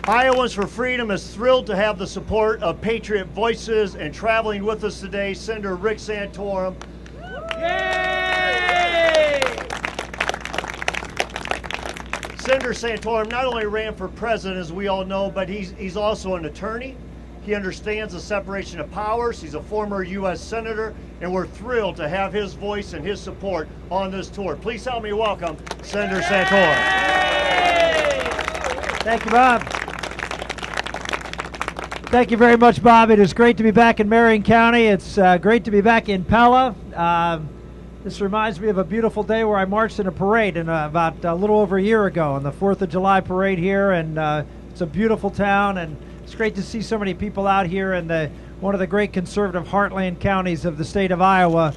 Iowans for Freedom is thrilled to have the support of Patriot Voices, and traveling with us today, Senator Rick Santorum. Yay! Senator Santorum not only ran for president, as we all know, but he's also an attorney. He understands the separation of powers. He's a former U.S. Senator, and we're thrilled to have his voice and his support on this tour. Please help me welcome Senator Santorum. Thank you, Bob. Thank you very much, Bob. It is great to be back in Marion County. It's great to be back in Pella. This reminds me of a beautiful day where I marched in a parade about a little over a year ago on the 4th of July parade here, and it's a beautiful town, and it's great to see so many people out here in one of the great conservative heartland counties of the state of Iowa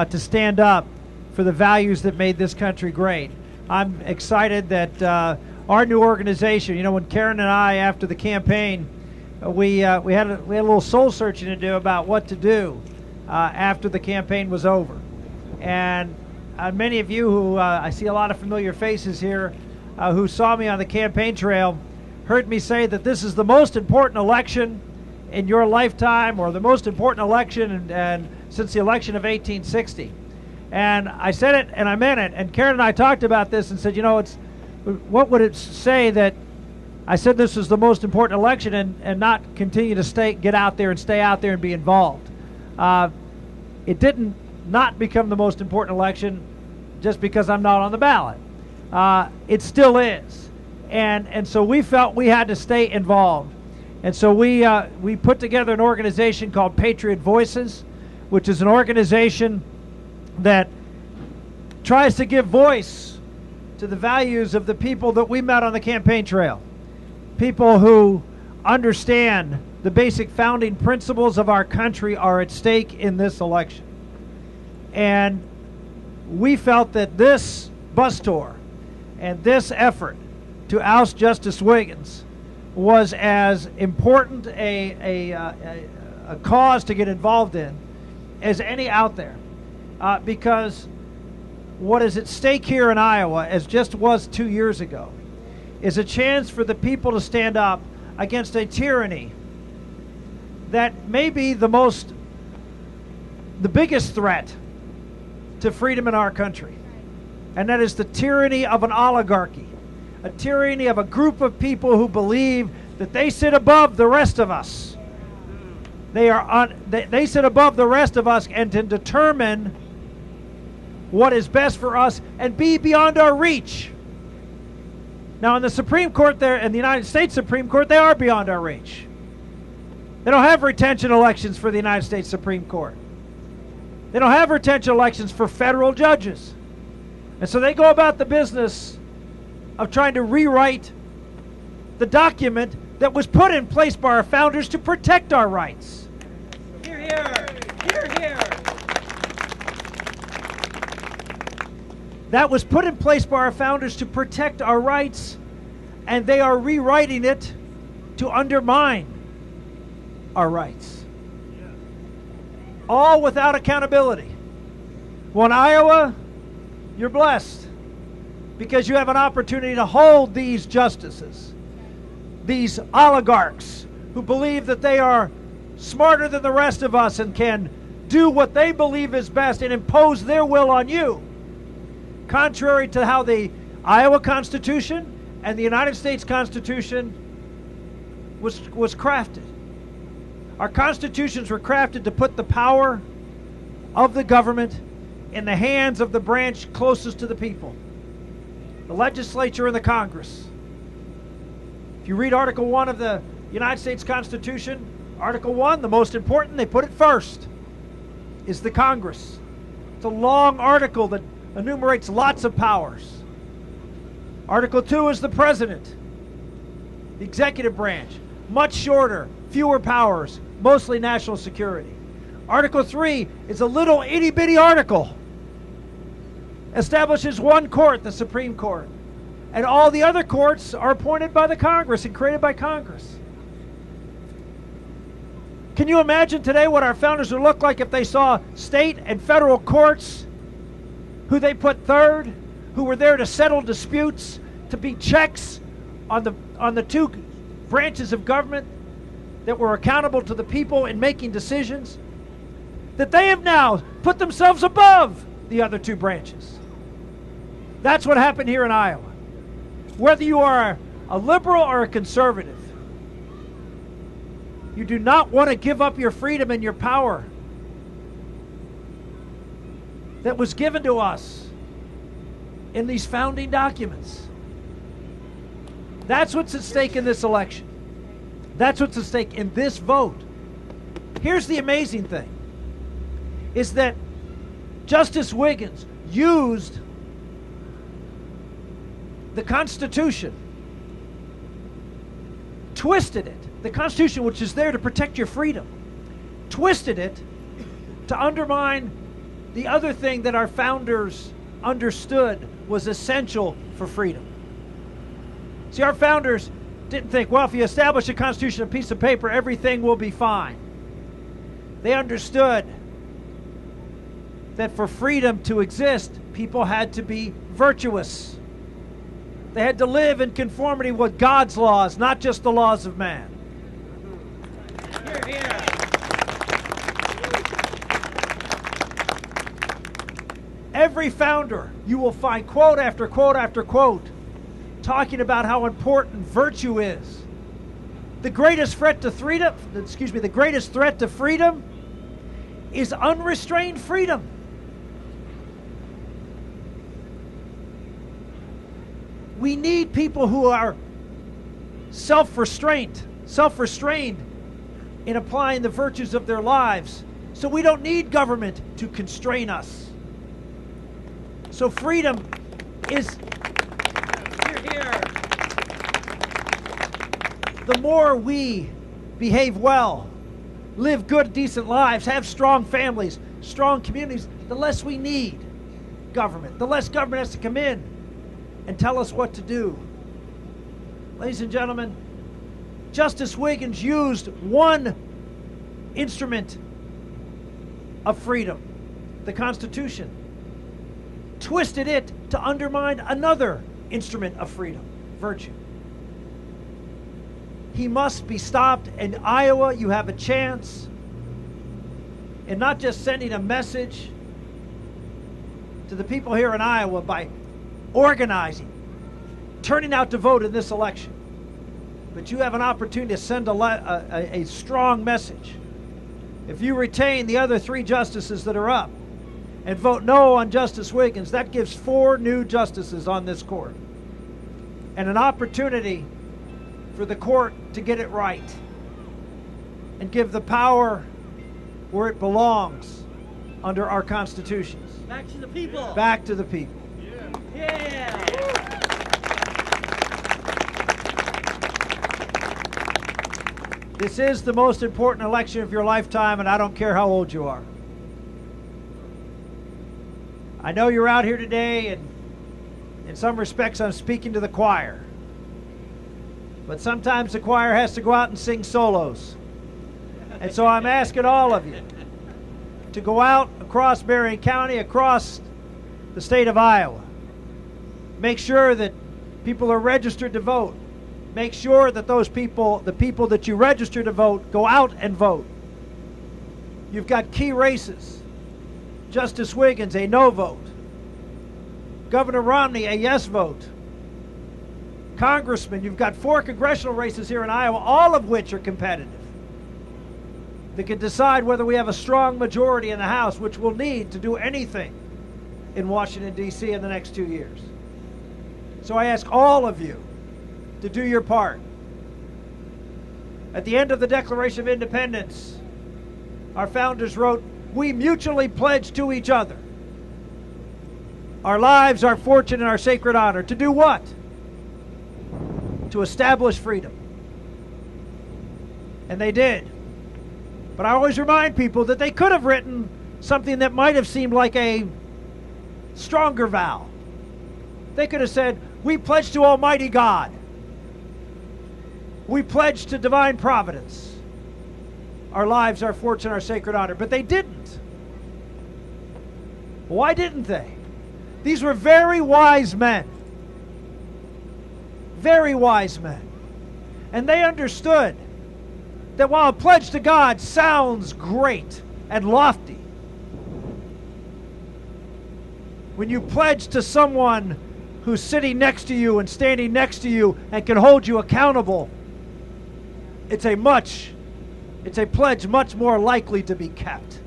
to stand up for the values that made this country great. I'm excited that our new organization, you know, when Karen and I, after the campaign, we had a little soul searching to do about what to do after the campaign was over. And many of you who, I see a lot of familiar faces here, who saw me on the campaign trail, heard me say that this is the most important election in your lifetime, or the most important election and since the election of 1860. And I said it and I meant it. And Karen and I talked about this and said, you know, what would it say that I said this was the most important election and not continue to get out there and stay out there and be involved. It didn't not become the most important election just because I'm not on the ballot. It still is. And so we felt we had to stay involved. And so we put together an organization called Patriot Voices, which is an organization that tries to give voice to the values of the people that we met on the campaign trail. People who understand the basic founding principles of our country are at stake in this election. And we felt that this bus tour and this effort to oust Justice Wiggins was as important a cause to get involved in as any out there. Because what is at stake here in Iowa, as just was 2 years ago, is a chance for the people to stand up against a tyranny that may be the biggest threat to freedom in our country. And that is the tyranny of an oligarchy, a tyranny of a group of people who believe that they sit above the rest of us. They sit above the rest of us and to determine what is best for us and be beyond our reach. Now, in the Supreme Court there, in the United States Supreme Court, they are beyond our reach. They don't have retention elections for the United States Supreme Court. They don't have retention elections for federal judges. And so they go about the business of trying to rewrite the document that was put in place by our founders to protect our rights. Hear, hear. Hear, hear. That was put in place by our founders to protect our rights, and they are rewriting it to undermine our rights. All without accountability. Well, in Iowa, you're blessed because you have an opportunity to hold these justices, these oligarchs who believe that they are smarter than the rest of us and can do what they believe is best and impose their will on you. Contrary to how the Iowa Constitution and the United States Constitution was crafted. Our constitutions were crafted to put the power of the government in the hands of the branch closest to the people, the legislature and the Congress. If you read Article 1 of the United States Constitution, Article 1, the most important, they put it first, is the Congress. It's a long article that enumerates lots of powers. Article 2 is the president, the executive branch, much shorter, fewer powers, mostly national security. Article 3 is a little itty-bitty article. Establishes one court, the Supreme Court. And all the other courts are appointed by the Congress and created by Congress. Can you imagine today what our founders would look like if they saw state and federal courts, who they put third, who were there to settle disputes, to be checks on the two branches of government that were accountable to the people in making decisions, that they have now put themselves above the other two branches. That's what happened here in Iowa. Whether you are a liberal or a conservative, you do not want to give up your freedom and your power that was given to us in these founding documents. That's what's at stake in this election. That's what's at stake in this vote. Here's the amazing thing, is that Justice Wiggins used the Constitution, twisted it, the Constitution, which is there to protect your freedom, twisted it to undermine the other thing that our founders understood was essential for freedom. See, our founders didn't think, well, if you establish a Constitution, a piece of paper, everything will be fine. They understood that for freedom to exist, people had to be virtuous. They had to live in conformity with God's laws, not just the laws of man. Hear, hear. Every founder, you will find quote after quote after quote talking about how important virtue is. The greatest threat to freedom, the greatest threat to freedom is unrestrained freedom. We need people who are self-restrained in applying the virtues of their lives, so we don't need government to constrain us. So freedom is, the more we behave well, live good, decent lives, have strong families, strong communities, the less we need government, the less government has to come in and tell us what to do. Ladies and gentlemen, Justice Wiggins used one instrument of freedom, the Constitution, twisted it to undermine another instrument of freedom, virtue. He must be stopped. In Iowa, you have a chance in not just sending a message to the people here in Iowa by organizing, turning out to vote in this election, but you have an opportunity to send a strong message. If you retain the other three justices that are up and vote no on Justice Wiggins, that gives 4 new justices on this court and an opportunity for the court to get it right and give the power where it belongs under our constitutions. Back to the people. Back to the people. Yeah. This is the most important election of your lifetime, and I don't care how old you are. I know you're out here today, and in some respects I'm speaking to the choir. But sometimes the choir has to go out and sing solos. And so I'm asking all of you to go out across Marion County, across the state of Iowa. Make sure that people are registered to vote. Make sure that those people, the people that you register to vote, go out and vote. You've got key races. Justice Wiggins, a no vote. Governor Romney, a yes vote. Congressman, you've got 4 congressional races here in Iowa, all of which are competitive, that can decide whether we have a strong majority in the House, which we'll need to do anything in Washington, D.C. in the next 2 years. So I ask all of you to do your part. At the end of the Declaration of Independence, our founders wrote, "We mutually pledge to each other our lives, our fortune, and our sacred honor." To do what? To establish freedom. And they did. But I always remind people that they could have written something that might have seemed like a stronger vow. They could have said, "We pledge to Almighty God. We pledge to divine providence. Our lives, our fortune, our sacred honor." But they didn't. Why didn't they? These were very wise men. Very wise men. And they understood that while a pledge to God sounds great and lofty, when you pledge to someone who's sitting next to you and standing next to you and can hold you accountable, it's a pledge much more likely to be kept.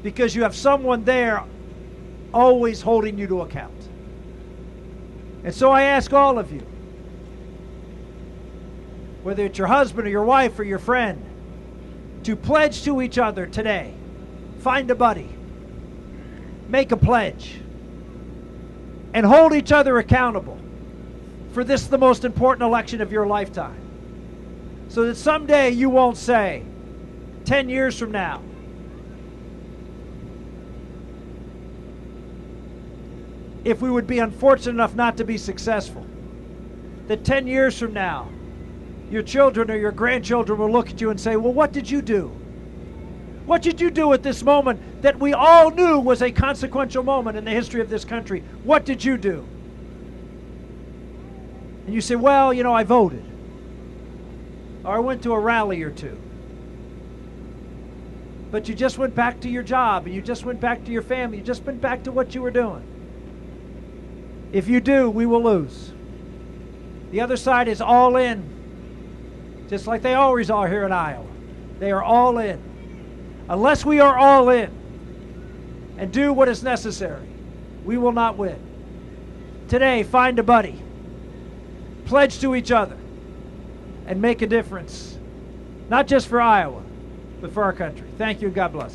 Because you have someone there always holding you to account. And so I ask all of you, whether it's your husband or your wife or your friend, to pledge to each other today. Find a buddy. Make a pledge. And hold each other accountable for this, the most important election of your lifetime. So that someday you won't say, 10 years from now, if we would be unfortunate enough not to be successful, that 10 years from now, your children or your grandchildren will look at you and say, well, what did you do? What did you do at this moment that we all knew was a consequential moment in the history of this country? What did you do? And you say, well, you know, I voted. Or I went to a rally or two. But you just went back to your job, and you just went back to your family, you just went back to what you were doing. If you do, we will lose. The other side is all in, just like they always are here in Iowa. They are all in. Unless we are all in and do what is necessary, we will not win. Today, find a buddy, pledge to each other, and make a difference, not just for Iowa, but for our country. Thank you, and God bless.